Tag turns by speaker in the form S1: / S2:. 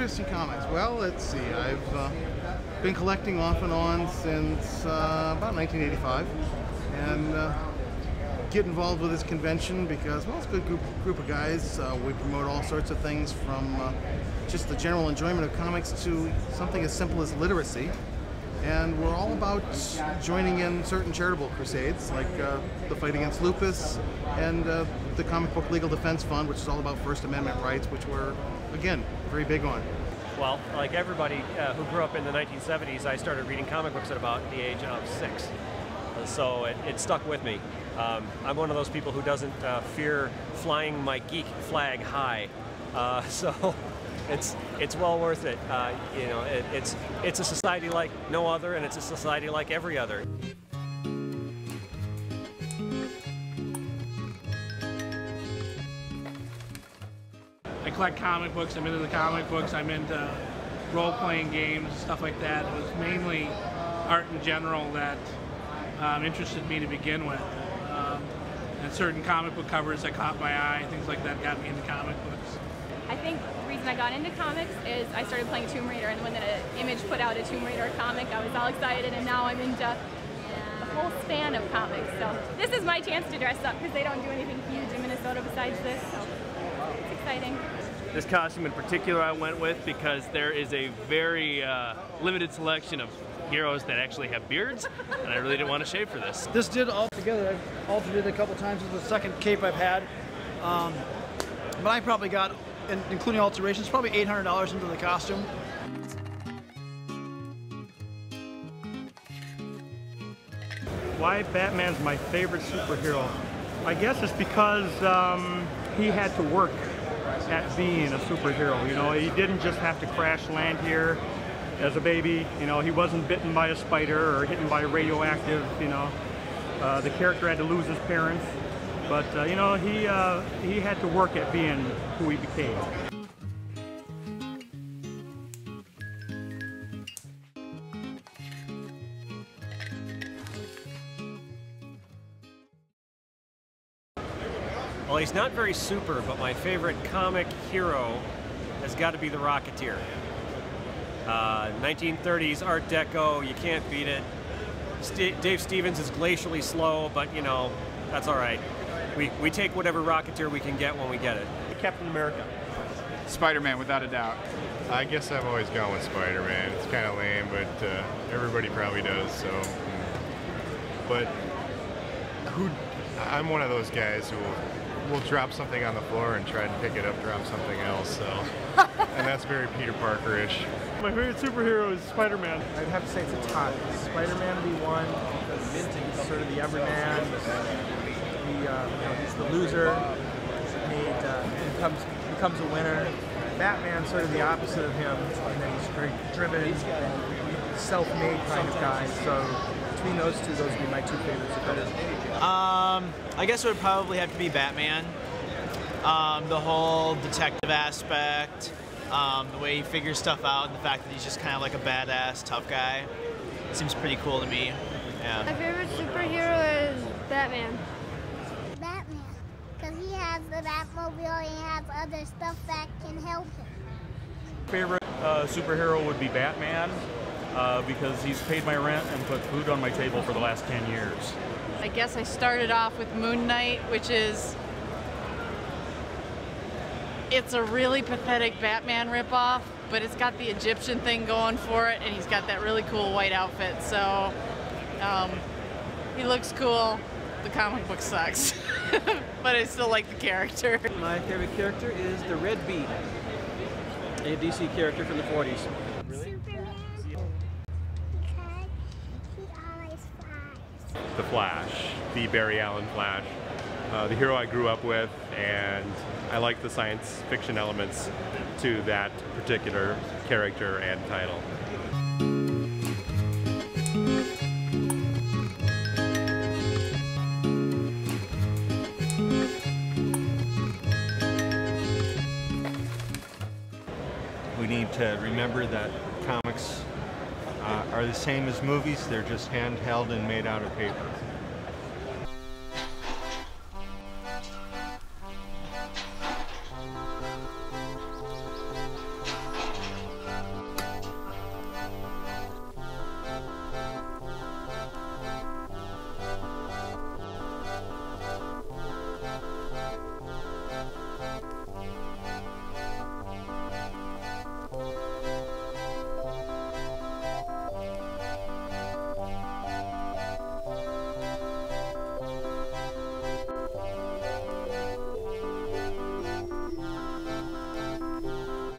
S1: interest in comics? Well, let's see. I've been collecting off and on since about 1985, and get involved with this convention because, well, it's a good group of guys. We promote all sorts of things from just the general enjoyment of comics to something as simple as literacy. And we're all about joining in certain charitable crusades, like the fight against lupus and the Comic Book Legal Defense Fund, which is all about First Amendment rights, which we're, again, very big on.
S2: Well, like everybody who grew up in the 1970s, I started reading comic books at about the age of 6. So it stuck with me. I'm one of those people who doesn't fear flying my geek flag high. So it's well worth it. You know, it's a society like no other, and it's a society like every other.
S3: I collect comic books. I'm into the comic books. I'm into role-playing games, stuff like that. It was mainly art in general that interested me to begin with. And certain comic book covers that caught my eye, things like that got me into comic books.
S4: I think the reason I got into comics is I started playing Tomb Raider, and when the Image put out a Tomb Raider comic, I was all excited, and now I'm into the whole span of comics. So this is my chance to dress up because they don't do anything huge in Minnesota besides this, so it's exciting.
S5: This costume in particular I went with because there is a very limited selection of heroes that actually have beards, and I really didn't want to shave for this.
S6: This did all together. I've altered it a couple times. This is the second cape I've had. But I probably got, including alterations, probably $800 into the costume.
S7: Why Batman's my favorite superhero? I guess it's because he had to work at being a superhero. You know, he didn't just have to crash land here as a baby. You know, he wasn't bitten by a spider or hit by radioactive, you know. The character had to lose his parents, but you know, he had to work at being who he became.
S2: Well, he's not very super, but my favorite comic hero has got to be the Rocketeer. 1930s Art Deco, you can't beat it. Dave Stevens is glacially slow, but you know, that's all right. We take whatever Rocketeer we can get when we get it.
S7: Captain America.
S8: Spider-Man, without a doubt. I guess I've always gone with Spider-Man. It's kind of lame, but everybody probably does, so. But I'm one of those guys who will drop something on the floor and try to pick it up, drop something else, so. And that's very Peter Parker-ish.
S7: My favorite superhero is Spider-Man.
S9: I'd have to say it's a tie. Spider-Man would be one, he's sort of the everyman, you know, he's the loser, he becomes a winner. Batman's sort of the opposite of him, and then he's very driven, self-made kind of guy, so between those two, those would be my two favorites.
S10: I guess it would probably have to be Batman. The whole detective aspect, the way he figures stuff out, and the fact that he's just kind of like a badass, tough guy. It seems pretty cool to me. Yeah.
S11: My favorite superhero is Batman. Batman, because he has the Batmobile and he has other stuff that can help him.
S7: Favorite superhero would be Batman because he's paid my rent and put food on my table for the last 10 years.
S12: I guess I started off with Moon Knight, which is, it's a really pathetic Batman ripoff, but it's got the Egyptian thing going for it, and he's got that really cool white outfit, so he looks cool. The comic book sucks, but I still like the character.
S6: My favorite character is the Red Bee, a DC character from the 40s.
S11: Really? Superman, because he always flies.
S8: The Flash, the Barry Allen Flash, the hero I grew up with, and I like the science fiction elements to that particular character and title.
S13: We need to remember that comics are the same as movies, they're just handheld and made out of paper.